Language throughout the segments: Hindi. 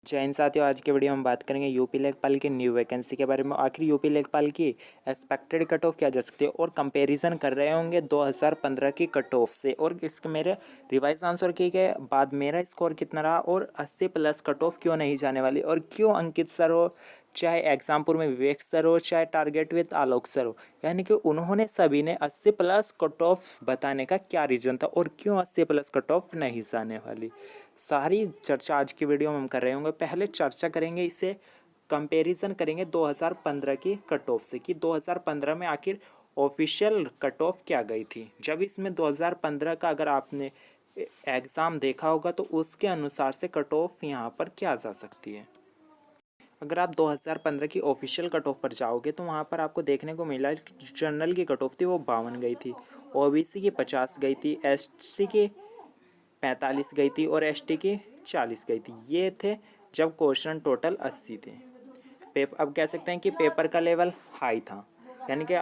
जय हिंद साथियों, आज के वीडियो में हम बात करेंगे यूपी लेखपाल की न्यू वैकेंसी के बारे में। आखिर यूपी लेखपाल की एक्सपेक्टेड कट ऑफ क्या जा सकती है और कंपैरिजन कर रहे होंगे 2015 की कट ऑफ से, और इसके मेरे रिवाइज आंसर की के बाद मेरा स्कोर कितना रहा और 80 प्लस कट ऑफ क्यों नहीं जाने वाली, और क्यों अंकित सर हो, चाहे एग्जामपुर में विवेक सर हो, चाहे टारगेट विद आलोक सर हो, यानी कि उन्होंने सभी ने 80 प्लस कट ऑफ बताने का क्या रीज़न था और क्यों 80 प्लस कट ऑफ नहीं जाने वाली, सारी चर्चा आज की वीडियो में हम कर रहे होंगे। पहले चर्चा करेंगे, इसे कंपैरिजन करेंगे 2015 की कट ऑफ से कि 2015 में आखिर ऑफिशियल कट ऑफ क्या गई थी। जब इसमें 2015 का अगर आपने एग्ज़ाम देखा होगा तो उसके अनुसार से कट ऑफ यहाँ पर क्या जा सकती है। अगर आप 2015 की ऑफिशियल कट ऑफ पर जाओगे तो वहाँ पर आपको देखने को मिला जनरल की कट ऑफ थी वो 52 गई थी, ओबीसी की 50 गई थी, एससी की 45 गई थी और एसटी की 40 गई थी। ये थे जब क्वेश्चन टोटल 80 थे। अब कह सकते हैं कि पेपर का लेवल हाई था, यानी कि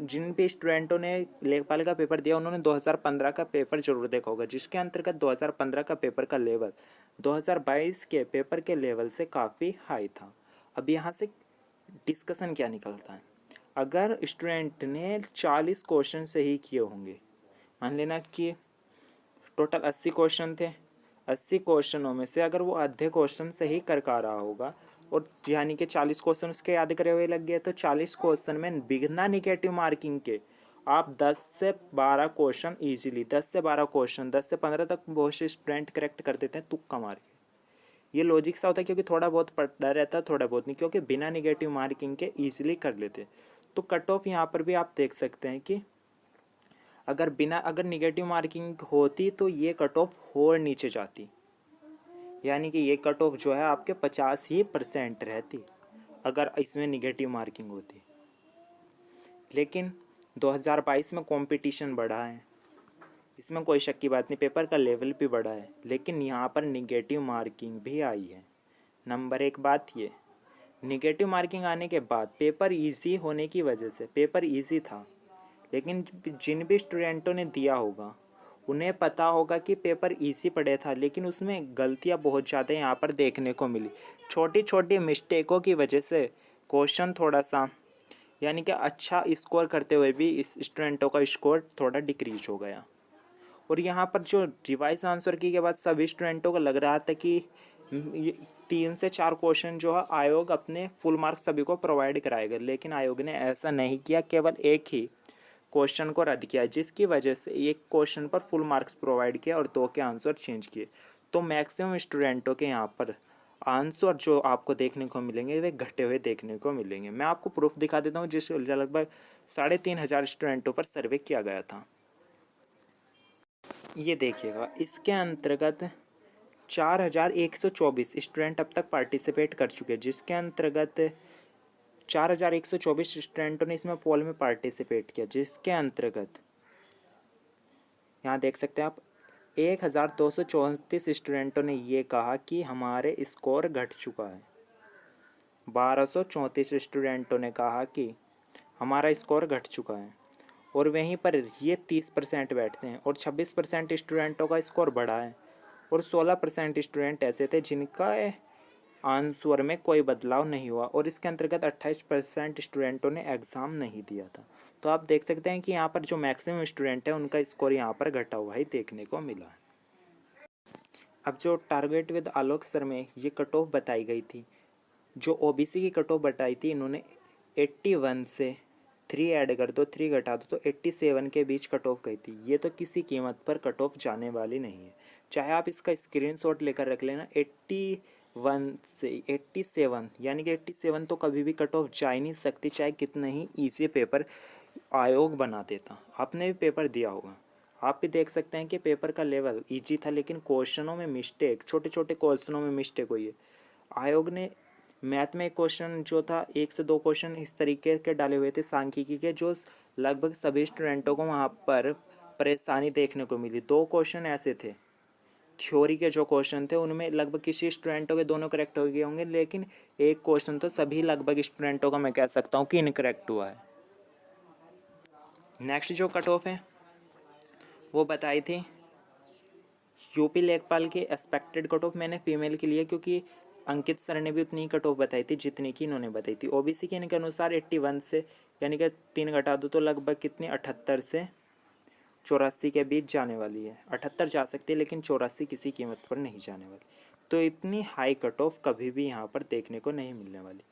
जिन भी स्टूडेंटों ने लेखपाल का पेपर दिया उन्होंने 2015 का पेपर जरूर देखा होगा, जिसके अंतर्गत 2015 का पेपर का लेवल 2022 के पेपर के लेवल से काफ़ी हाई था। अब यहाँ से डिस्कशन क्या निकलता है, अगर स्टूडेंट ने 40 क्वेश्चन सही किए होंगे, मान लेना कि टोटल 80 क्वेश्चन थे, 80 क्वेश्चनों में से अगर वो आधे क्वेश्चन सही कर का रहा होगा और यानी कि 40 क्वेश्चन उसके याद करे हुए लग गए, तो 40 क्वेश्चन में बिना निगेटिव मार्किंग के आप 10 से 12 क्वेश्चन ईजिली 10 से 12 क्वेश्चन 10 से 15 तक बहुत से स्टूडेंट करेक्ट कर देते हैं तुक्का मार के। ये लॉजिक सा होता है क्योंकि थोड़ा बहुत पढ़ा रहता है, थोड़ा बहुत नहीं, क्योंकि बिना निगेटिव मार्किंग के ईजिली कर लेते। तो कट ऑफ यहाँ पर भी आप देख सकते हैं कि अगर निगेटिव मार्किंग होती तो ये कट ऑफ और नीचे जाती, यानी कि ये कट ऑफ जो है आपके 50% ही रहती अगर इसमें निगेटिव मार्किंग होती। लेकिन 2022 में कंपटीशन बढ़ा है, इसमें कोई शक की बात नहीं, पेपर का लेवल भी बढ़ा है, लेकिन यहाँ पर निगेटिव मार्किंग भी आई है। नंबर एक बात ये, निगेटिव मार्किंग आने के बाद पेपर इजी होने की वजह से पेपर इजी था, लेकिन जिन भी स्टूडेंटों ने दिया होगा उन्हें पता होगा कि पेपर इजी पड़े था, लेकिन उसमें गलतियां बहुत ज़्यादा यहाँ पर देखने को मिली। छोटी छोटी मिस्टेकों की वजह से क्वेश्चन थोड़ा सा, यानी कि अच्छा स्कोर करते हुए भी इस स्टूडेंटों का स्कोर थोड़ा डिक्रीज हो गया। और यहाँ पर जो रिवाइज आंसर की के बाद सभी स्टूडेंटों को लग रहा था कि ये 3 से 4 क्वेश्चन जो है आयोग अपने फुल मार्क्स सभी को प्रोवाइड कराएगा, लेकिन आयोग ने ऐसा नहीं किया, केवल एक ही क्वेश्चन को रद्द किया, जिसकी वजह से एक क्वेश्चन पर फुल मार्क्स प्रोवाइड किया और 2 के आंसर चेंज किए। तो मैक्सिमम स्टूडेंटों के यहाँ पर आंसर जो आपको देखने को मिलेंगे वे घटे हुए देखने को मिलेंगे। मैं आपको प्रूफ दिखा देता हूँ, जिस लगभग 3,500 स्टूडेंटों पर सर्वे किया गया था। ये देखिएगा, इसके अंतर्गत 4,124 स्टूडेंट अब तक पार्टिसिपेट कर चुके हैं, जिसके अंतर्गत 4,124 स्टूडेंटों ने इसमें पोल में पार्टिसिपेट किया, जिसके अंतर्गत यहाँ देख सकते हैं आप 1,234 स्टूडेंटों ने ये कहा कि हमारे स्कोर घट चुका है, 1,234 स्टूडेंटों ने कहा कि हमारा स्कोर घट चुका है, और वहीं पर ये 30% बैठते हैं, और 26% स्टूडेंटों का स्कोर बढ़ा है, और 16% स्टूडेंट ऐसे थे जिनका आंसर में कोई बदलाव नहीं हुआ, और इसके अंतर्गत 28% स्टूडेंटों ने एग्ज़ाम नहीं दिया था। तो आप देख सकते हैं कि यहाँ पर जो मैक्सिमम स्टूडेंट है उनका स्कोर यहाँ पर घटा हुआ ही देखने को मिला है। अब जो टारगेट विद आलोक सर में ये कट ऑफ बताई गई थी, जो ओबीसी की कट ऑफ बताई थी इन्होंने 81 से 3 ऐड कर दो, 3 घटा दो तो 87 के बीच कट ऑफ गई थी। ये तो किसी कीमत पर कट ऑफ जाने वाली नहीं है, चाहे आप इसका स्क्रीनशॉट लेकर रख लेना। 81 से 87, यानी कि 87 तो कभी भी कट ऑफ जा ही नहीं सकती, चाहे कितना ही ईजी पेपर आयोग बना देता। आपने भी पेपर दिया होगा, आप भी देख सकते हैं कि पेपर का लेवल ईजी था, लेकिन क्वेश्चनों में मिस्टेक, छोटे छोटे क्वेश्चनों में मिस्टेक हुई है। आयोग ने मैथ में क्वेश्चन जो था 1 से 2 क्वेश्चन इस तरीके के डाले हुए थे सांख्यिकी के, जो लगभग सभी स्टूडेंटों को वहाँ पर परेशानी देखने को मिली। 2 क्वेश्चन ऐसे थे, थ्योरी के जो क्वेश्चन थे उनमें लगभग किसी स्टूडेंटों के दोनों करेक्ट हो गए होंगे, लेकिन एक क्वेश्चन तो सभी लगभग स्टूडेंटों का मैं कह सकता हूँ कि इनकरेक्ट हुआ है। नेक्स्ट जो कट ऑफ है वो बताई थी यूपी लेखपाल की एक्सपेक्टेड कट ऑफ, मैंने फीमेल के लिए, क्योंकि अंकित सर ने भी उतनी ही कट ऑफ बताई थी जितनी की इन्होंने बताई थी। ओबीसी के इनके अनुसार 81 से, यानी कि 3 घटा दो तो लगभग कितनी 78 से 84 के बीच जाने वाली है। 78 जा सकती है लेकिन 84 किसी कीमत पर नहीं जाने वाली। तो इतनी हाई कट ऑफ कभी भी यहाँ पर देखने को नहीं मिलने वाली।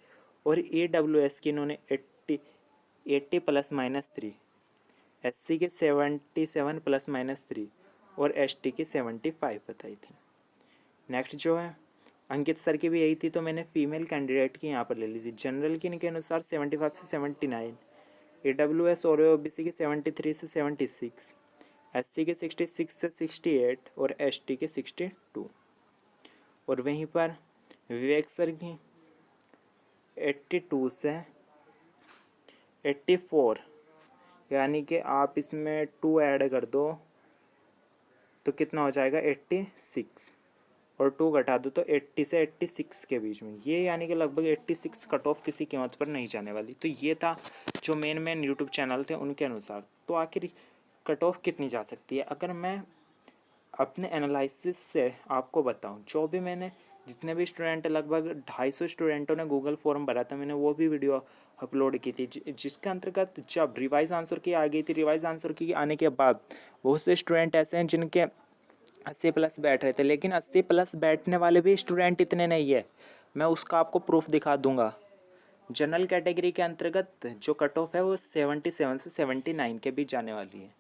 और EWS की इन्होंने 80 प्लस माइनस 3, SC के 77 प्लस माइनस 3 और ST की 75 बताई थी। नेक्स्ट जो है अंकित सर की भी यही थी, तो मैंने फीमेल कैंडिडेट की यहाँ पर ले ली थी। जनरल की इनके अनुसार 75 से 79, EWS और OBC की 73 से 76, SC के 66 से 68 और ST के 62। और वहीं पर विवेक सर की 82 से 84, यानी कि आप इसमें 2 ऐड कर दो तो कितना हो जाएगा 86, और 2 घटा दो तो 80 से 86 के बीच में। ये यानी कि लगभग 86 कट ऑफ किसी कीमत पर नहीं जाने वाली। तो ये था जो मेन यूट्यूब चैनल थे उनके अनुसार। तो आखिर कट ऑफ कितनी जा सकती है, अगर मैं अपने एनालिसिस से आपको बताऊं, जो भी मैंने जितने भी स्टूडेंट, लगभग 250 स्टूडेंटों ने गूगल फॉर्म भरा था, मैंने वो भी वीडियो अपलोड की थी, जिसके अंतर्गत जब रिवाइज आंसर की आ गई थी, रिवाइज आंसर की आने के बाद बहुत से स्टूडेंट ऐसे हैं जिनके 80 प्लस बैठ रहे थे, लेकिन 80 प्लस बैठने वाले भी स्टूडेंट इतने नहीं है। मैं उसका आपको प्रूफ दिखा दूंगा। जनरल कैटेगरी के अंतर्गत जो कट ऑफ है वो 77 से 79 के बीच जाने वाली है।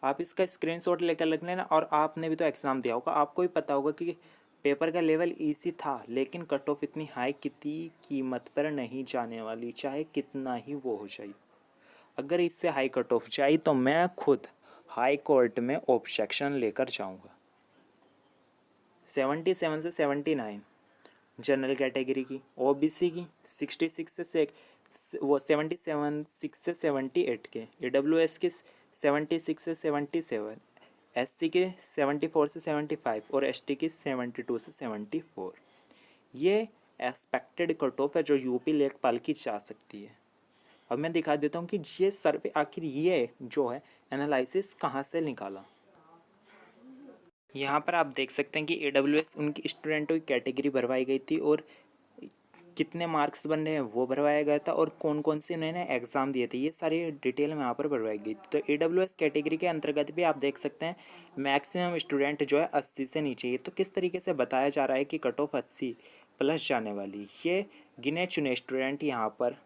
आप इसका स्क्रीनशॉट लेकर रख लेना। और आपने भी तो एग्ज़ाम दिया होगा, आपको भी पता होगा कि पेपर का लेवल इजी था, लेकिन कट ऑफ इतनी हाई किसी कीमत पर नहीं जाने वाली, चाहे कितना ही वो हो जाए। अगर इससे हाई कट ऑफ जाए तो मैं खुद हाई कोर्ट में ऑब्जेक्शन लेकर जाऊंगा। 77 से 79 जनरल कैटेगरी की, OBC की 66 से वो 77 6 से 78 के, EWS के 76 से 77, SC के 74 से 75 और ST की 72 से 74। ये एक्सपेक्टेड कट ऑफ है जो यूपी लेखपाल की जा सकती है। अब मैं दिखा देता हूँ कि ये सर्वे आखिर ये जो है एनालिसिस कहाँ से निकाला। यहाँ पर आप देख सकते हैं कि EWS उनकी स्टूडेंटों की कैटेगरी भरवाई गई थी और कितने मार्क्स बन रहे हैं वो भरवाया गया था और कौन कौन से उन्होंने एग्ज़ाम दिए थे, ये सारी डिटेल में यहाँ पर भरवाई गई थी। तो EWS कैटेगरी के अंतर्गत भी आप देख सकते हैं मैक्सिमम स्टूडेंट जो है 80 से नीचे। ये तो किस तरीके से बताया जा रहा है कि कट ऑफ 80 प्लस जाने वाली। ये गिने चुने स्टूडेंट यहाँ पर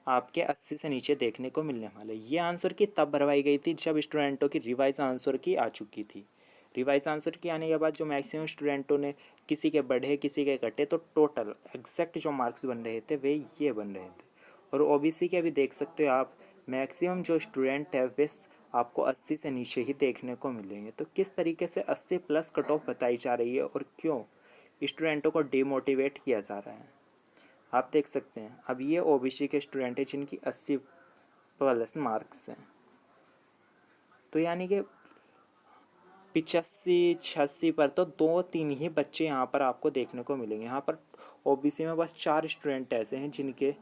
आपके 80 से नीचे देखने को मिलने वाले। ये आंसर की तब भरवाई गई थी जब स्टूडेंटों की रिवाइज आंसर की आ चुकी थी। रिवाइज आंसर की आने के बाद जो मैक्सिमम स्टूडेंटों ने, किसी के बढ़े किसी के घटे, तो टोटल एग्जैक्ट जो मार्क्स बन रहे थे वे ये बन रहे थे। और OBC के भी देख सकते हो आप, मैक्सिमम जो स्टूडेंट है वे आपको 80 से नीचे ही देखने को मिलेंगे। तो किस तरीके से 80 प्लस कट ऑफ बताई जा रही है और क्यों स्टूडेंटों को डिमोटिवेट किया जा रहा है, आप देख सकते हैं। अब ये OBC के स्टूडेंट हैं जिनकी 80 प्लस मार्क्स हैं। तो यानी कि 85-86 पर तो 2-3 ही बच्चे यहाँ पर आपको देखने को मिलेंगे। यहाँ पर OBC में बस 4 स्टूडेंट ऐसे हैं जिनके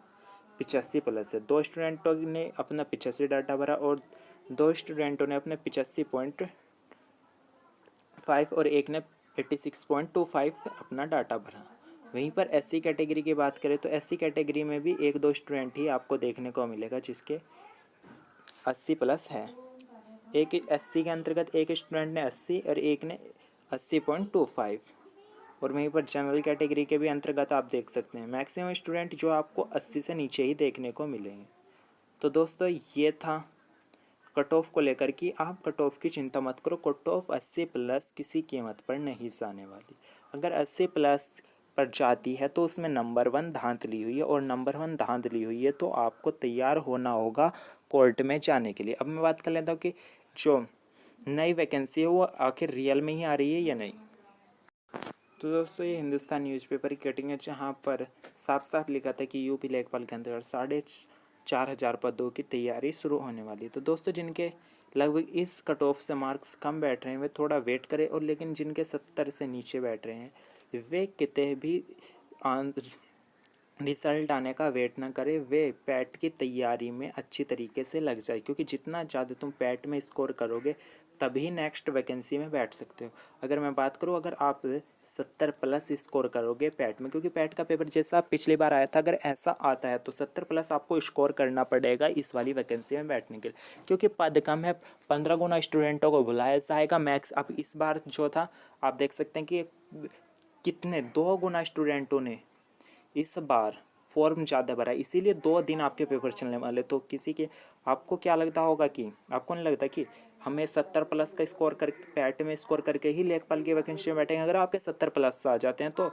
85 प्लस है। 2 स्टूडेंटों ने अपना 85 डाटा भरा और 2 स्टूडेंटों ने अपने 85.5 और एक ने 86.25 अपना डाटा भरा। वहीं पर SC कैटेगरी की बात करें तो SC कैटेगरी में भी 1-2 स्टूडेंट ही आपको देखने को मिलेगा जिसके 80 प्लस है। एक SC के अंतर्गत एक स्टूडेंट ने 80 और एक ने 80.25। और वहीं पर जनरल कैटेगरी के भी अंतर्गत आप देख सकते हैं मैक्सिमम स्टूडेंट जो आपको 80 से नीचे ही देखने को मिलेंगे। तो दोस्तों ये था कट ऑफ को लेकर कि आप कट ऑफ की चिंता मत करो, कट ऑफ 80 प्लस किसी कीमत पर नहीं जाने वाली। अगर 80 प्लस पर जाती है तो उसमें नंबर 1 धांधली हुई है, और नंबर 1 धांधली हुई है तो आपको तैयार होना होगा कोर्ट में जाने के लिए। अब मैं बात कर लेता हूँ कि जो नई वैकेंसी है वो आखिर रियल में ही आ रही है या नहीं। तो दोस्तों ये हिंदुस्तान न्यूज़पेपर की कटिंग है जहाँ पर साफ साफ लिखा था कि यूपी लेखपाल के अंतर्गत 4,500 पदों की तैयारी शुरू होने वाली। तो दोस्तों जिनके लगभग इस कट ऑफ से मार्क्स कम बैठ रहे हैं वे थोड़ा वेट करें, और लेकिन जिनके 70 से नीचे बैठ रहे हैं वे कितने भी रिज़ल्ट आने का वेट ना करें, वे पैट की तैयारी में अच्छी तरीके से लग जाए। क्योंकि जितना ज़्यादा तुम पैट में स्कोर करोगे तभी नेक्स्ट वैकेंसी में बैठ सकते हो। अगर मैं बात करूँ, अगर आप 70 प्लस स्कोर करोगे पैट में, क्योंकि पैट का पेपर जैसा पिछली बार आया था, अगर ऐसा आता है तो 70 प्लस आपको स्कोर करना पड़ेगा इस वाली वैकेंसी में बैठने के लिए, क्योंकि पद कम है। 15 गुना स्टूडेंटों को बुलाया जाएगा मैक्स। अब इस बार जो था आप देख सकते हैं कि कितने 2 गुना स्टूडेंटों ने इस बार फॉर्म ज़्यादा भरा, इसीलिए 2 दिन आपके पेपर चलने वाले। तो किसी के आपको क्या लगता होगा कि आपको नहीं लगता कि हमें 70 प्लस का स्कोर कर पैट में स्कोर करके ही लेखपाल की वैकेंसी में बैठेंगे? अगर आपके 70 प्लस आ जाते हैं तो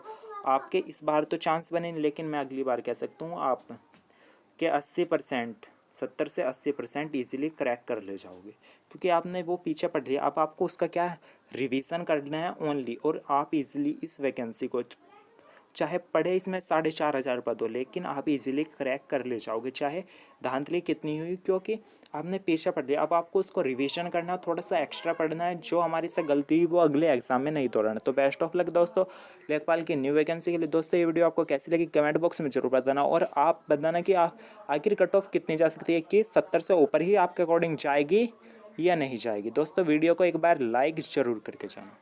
आपके इस बार तो चांस बने नहीं, लेकिन मैं अगली बार कह सकता हूँ आप के 80%, 70 से 80% ईजिली क्रैक कर ले जाओगे, क्योंकि आपने वो पीछे पढ़ लिया। अब आपको उसका क्या रिवीजन करना है ओनली, और आप इजीली इस वैकेंसी को, चाहे पढ़े इसमें 4,500 पद हो, लेकिन आप इजीली क्रैक कर ले जाओगे, चाहे धांधली कितनी हुई, क्योंकि आपने पीछे पढ़ लिया। अब आपको उसको रिवीजन करना, थोड़ा सा एक्स्ट्रा पढ़ना है, जो हमारी से गलती हुई वो अगले एग्जाम में नहीं दोहराना। तो बेस्ट ऑफ लक दोस्तों लेखपाल की न्यू वैकेंसी के लिए। दोस्तों ये वीडियो आपको कैसी लगी कमेंट बॉक्स में जरूर बताना, और आप बताना कि आखिर कट ऑफ कितनी जा सकती है, कि 70 से ऊपर ही आपके अकॉर्डिंग जाएगी या नहीं जाएगी। दोस्तों वीडियो को एक बार लाइक ज़रूर करके जाना।